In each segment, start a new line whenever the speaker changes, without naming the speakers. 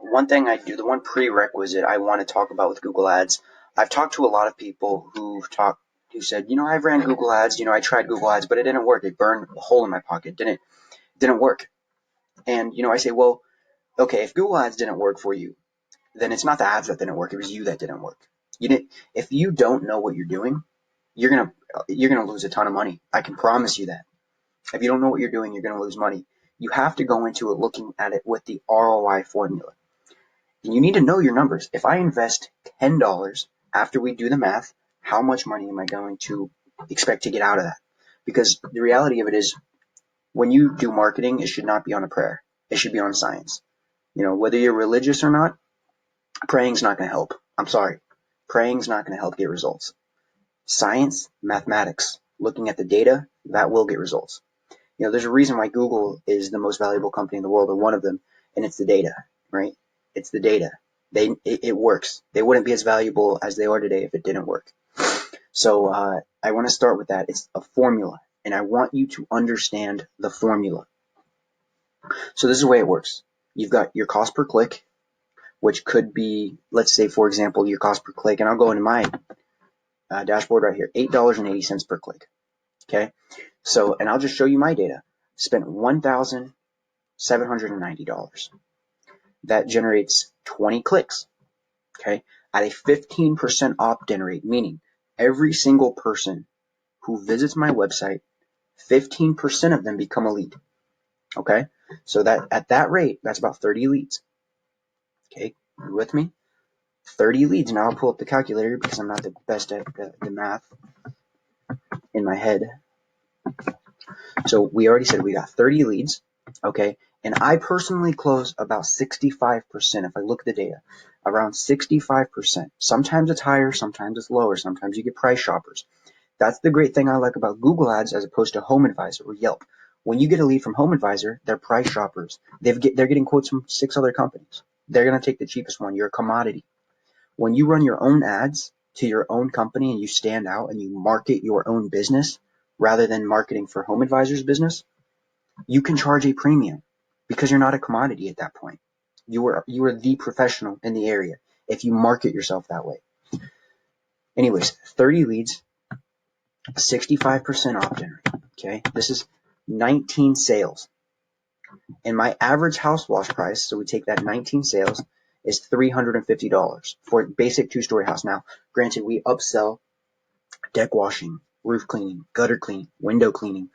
One thing I do, the one prerequisite I want to talk about with Google Ads, I've talked to a lot of people who said, I've ran Google Ads, I tried Google Ads, but it didn't work. It burned a hole in my pocket. Didn't work. And, I say, well, okay, if Google Ads didn't work for you, then it's not the ads that didn't work. It was you that didn't work. If you don't know what you're doing, you're gonna lose a ton of money. I can promise you that. If you don't know what you're doing, you're gonna lose money. You have to go into it looking at it with the ROI formula. And you need to know your numbers. If I invest $10 after we do the math, how much money am I going to expect to get out of that? Because the reality of it is, when you do marketing, it should not be on a prayer. It should be on science. Whether you're religious or not, praying's not going to help. I'm sorry. Praying's not going to help get results. Science, mathematics, looking at the data, that will get results. There's a reason why Google is the most valuable company in the world, or one of them, and it's the data, right? It's the data. It works. They wouldn't be as valuable as they are today if it didn't work. So I want to start with that. It's a formula, and I want you to understand the formula. So this is the way it works. You've got your cost per click, which could be, let's say, for example, your cost per click, and I'll go into my dashboard right here, $8.80 per click. Okay, so, and I'll just show you my data. Spent $1,790. That generates 20 clicks. Okay, at a 15% opt-in rate, meaning every single person who visits my website, 15% of them become a lead. Okay, so that at that rate, that's about 30 leads. Okay, you with me? 30 leads. Now I'll pull up the calculator because I'm not the best at the math in my head. So we already said we got 30 leads, okay? And I personally close about 65%. If I look at the data, around 65%. Sometimes it's higher, sometimes it's lower, sometimes you get price shoppers. That's the great thing I like about Google Ads as opposed to HomeAdvisor or Yelp. When you get a lead from HomeAdvisor, they're price shoppers. They're getting quotes from 6 other companies. They're going to take the cheapest one. You're a commodity. When you run your own ads to your own company and you stand out and you market your own business rather than marketing for HomeAdvisor's business, you can charge a premium because you're not a commodity at that point. You are the professional in the area if you market yourself that way. Anyways, 30 leads, 65% opt-in rate. Okay, this is 19 sales. And my average house wash price, so we take that 19 sales, is $350 for a basic 2-story house. Now, granted, we upsell deck washing, roof cleaning, gutter cleaning, window cleaning,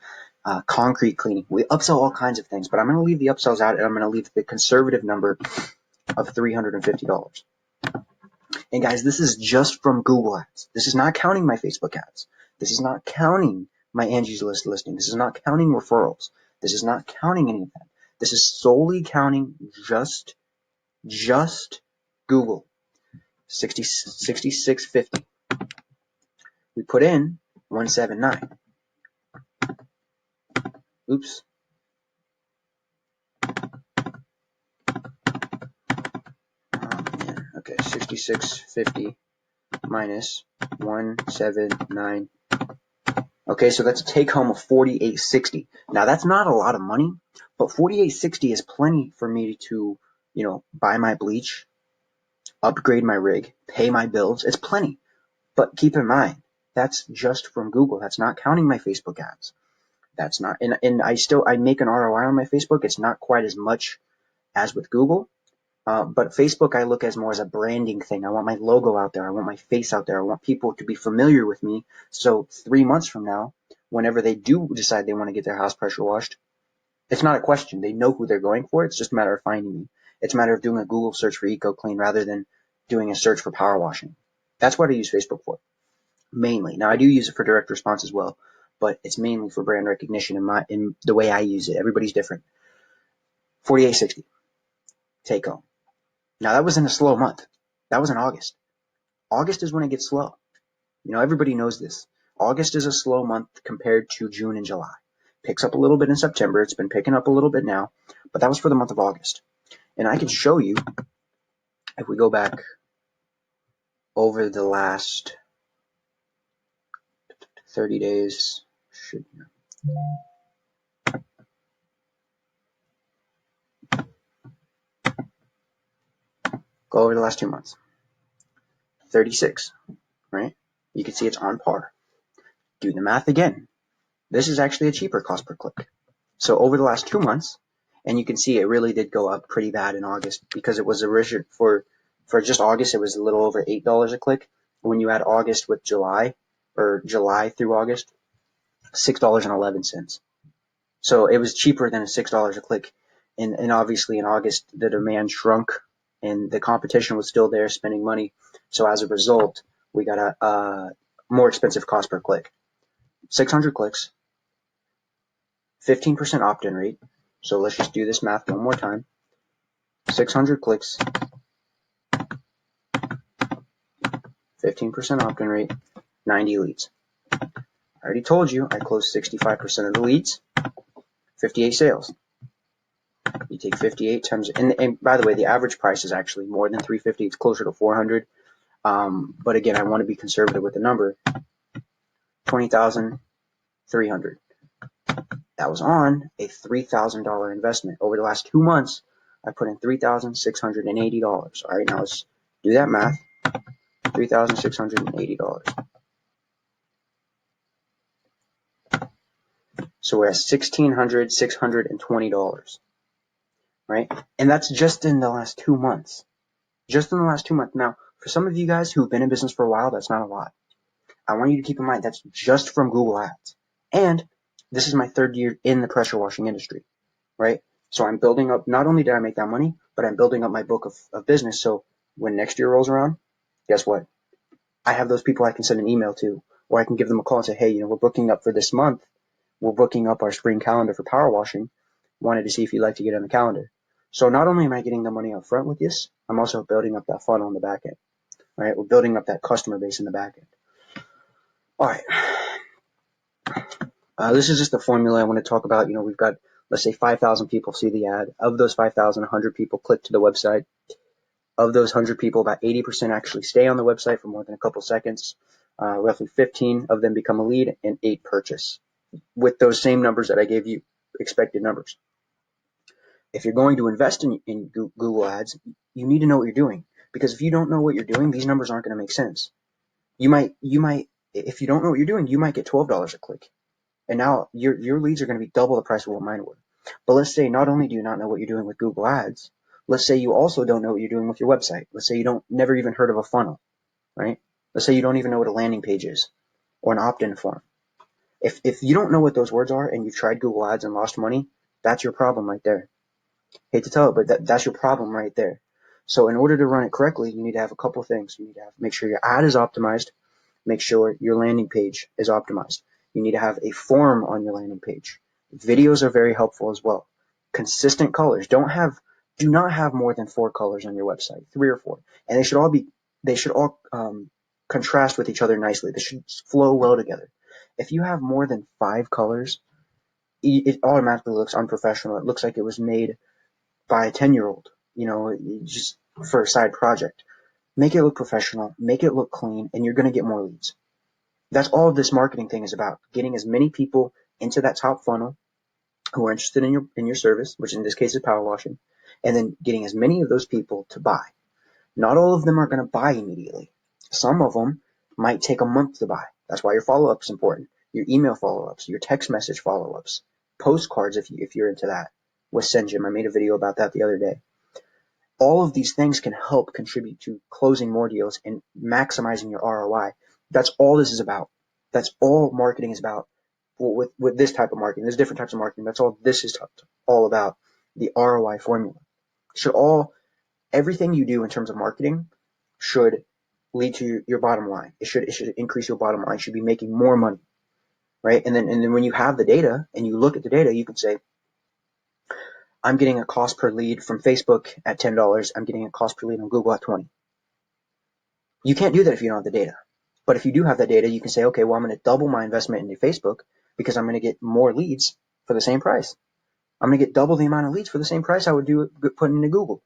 concrete cleaning. We upsell all kinds of things, but I'm going to leave the upsells out, and I'm going to leave the conservative number of $350. And guys, this is just from Google Ads. This is not counting my Facebook ads. This is not counting my Angie's List listing. This is not counting referrals. This is not counting any of that. This is solely counting just Google. 6650. We put in 179. Oops. Okay, 6650 minus 179. Okay, so that's a take home of 4860. Now that's not a lot of money, but 4860 is plenty for me to, buy my bleach, upgrade my rig, pay my bills. It's plenty. But keep in mind, that's just from Google. That's not counting my Facebook ads. That's not, and I make an ROI on my Facebook. It's not quite as much as with Google. But Facebook I look as more as a branding thing. I want my logo out there. I want my face out there. I want people to be familiar with me. So 3 months from now, whenever they do decide they want to get their house pressure washed, it's not a question. They know who they're going for. It's just a matter of finding me. It's a matter of doing a Google search for EcoClean rather than doing a search for power washing. That's what I use Facebook for, mainly. Now I do use it for direct response as well, but it's mainly for brand recognition in the way I use it. Everybody's different. 4860 take home. Now that was in a slow month. That was in August. August is when it gets slow. Everybody knows this. August is a slow month compared to June and July. Picks up a little bit in September. It's been picking up a little bit now, but that was for the month of August. And I can show you, if we go back over the last 30 days, Go over the last 2 months. 36, right? You can see it's on par. Do the math again. This is actually a cheaper cost per click. So over the last 2 months, and you can see it really did go up pretty bad in August because it was original for just August, it was a little over $8 a click. When you add August with July, or July through August, $6.11. So it was cheaper than a $6 a click. And obviously in August, the demand shrunk and the competition was still there spending money. So as a result, we got a more expensive cost per click. 600 clicks, 15% opt-in rate. So let's just do this math one more time. 600 clicks, 15% opt-in rate, 90 leads. I already told you I closed 65% of the leads, 58 sales. You take 58 times, and by the way, the average price is actually more than $350. It's closer to $400. But again, I want to be conservative with the number. 20,300. That was on a $3,000 investment. Over the last 2 months, I put in $3,680. All right, now let's do that math. $3,680. So we're at $1,620, right? And that's just in the last 2 months. Just in the last 2 months. Now, for some of you guys who've been in business for a while, that's not a lot. I want you to keep in mind that's just from Google Ads. And this is my 3rd year in the pressure washing industry, right? So I'm building up, not only did I make that money, but I'm building up my book of business. So when next year rolls around, guess what? I have those people I can send an email to, or I can give them a call and say, hey, we're booking up for this month. We're booking up our spring calendar for power washing. Wanted to see if you'd like to get on the calendar. So not only am I getting the money up front with this, I'm also building up that funnel on the back end, right? We're building up that customer base in the back end. All right. This is just the formula I want to talk about. We've got, let's say 5,000 people see the ad. Of those 5,000, 100 people click to the website. Of those 100 people, about 80% actually stay on the website for more than a couple seconds. Roughly 15 of them become a lead and 8 purchase. With those same numbers that I gave you, expected numbers. If you're going to invest in Google Ads, you need to know what you're doing. Because if you don't know what you're doing, these numbers aren't going to make sense. You might, if you don't know what you're doing, you might get $12 a click. And now your leads are going to be double the price of what mine were. But let's say not only do you not know what you're doing with Google Ads, let's say you also don't know what you're doing with your website. Let's say you never even heard of a funnel, right? Let's say you don't even know what a landing page is or an opt-in form. If you don't know what those words are and you've tried Google Ads and lost money, that's your problem right there. Hate to tell it, but that's your problem right there. So in order to run it correctly, you need to have a couple of things. You need to make sure your ad is optimized, make sure your landing page is optimized. You need to have a form on your landing page. Videos are very helpful as well. Consistent colors. Do not have more than 4 colors on your website, 3 or 4, and they should all contrast with each other nicely. They should flow well together. If you have more than 5 colors, it automatically looks unprofessional. It looks like it was made by a 10-year-old, just for a side project. Make it look professional, make it look clean, and you're going to get more leads. That's all this marketing thing is about, getting as many people into that top funnel who are interested in your service, which in this case is power washing, and then getting as many of those people to buy. Not all of them are going to buy immediately. Some of them might take a month to buy. That's why your follow-up is important. Your email follow-ups, your text message follow-ups, postcards if you're into that with SendJim. I made a video about that the other day. All of these things can help contribute to closing more deals and maximizing your ROI. That's all this is about. That's all marketing is about. With this type of marketing, there's different types of marketing. That's all this is all about. The ROI formula. Everything you do in terms of marketing should lead to your bottom line. It should increase your bottom line. You should be making more money, right? And then when you have the data and you look at the data, you can say, I'm getting a cost per lead from Facebook at $10. I'm getting a cost per lead on Google at $20. You can't do that if you don't have the data. But if you do have that data, you can say, okay, well, I'm going to double my investment into Facebook because I'm going to get more leads for the same price. I'm going to get double the amount of leads for the same price I would do putting into Google.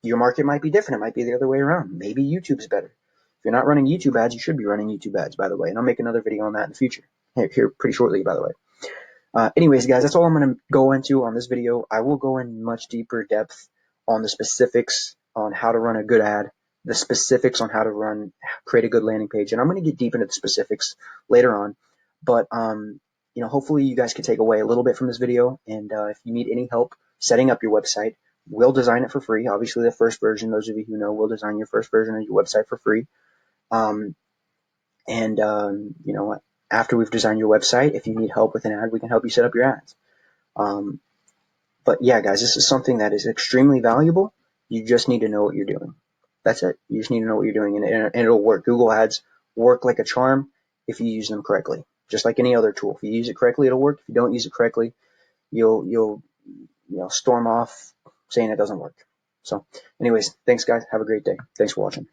Your market might be different. It might be the other way around. Maybe YouTube's better. If you're not running YouTube ads, you should be running YouTube ads, by the way. And I'll make another video on that in the future, here pretty shortly, by the way. Anyways, guys, that's all I'm going to go into on this video. I will go in much deeper depth on the specifics on how to run a good ad, the specifics on how to create a good landing page. And I'm going to get deep into the specifics later on. But, hopefully you guys can take away a little bit from this video. And if you need any help setting up your website, we'll design it for free. Obviously, the first version, those of you who know, we'll design your first version of your website for free. After we've designed your website, if you need help with an ad, we can help you set up your ads. But yeah, guys, this is something that is extremely valuable. You just need to know what you're doing. That's it. You just need to know what you're doing, and it'll work. Google Ads work like a charm if you use them correctly, just like any other tool. If you use it correctly, it'll work. If you don't use it correctly, you'll storm off saying it doesn't work. So anyways, thanks guys. Have a great day. Thanks for watching.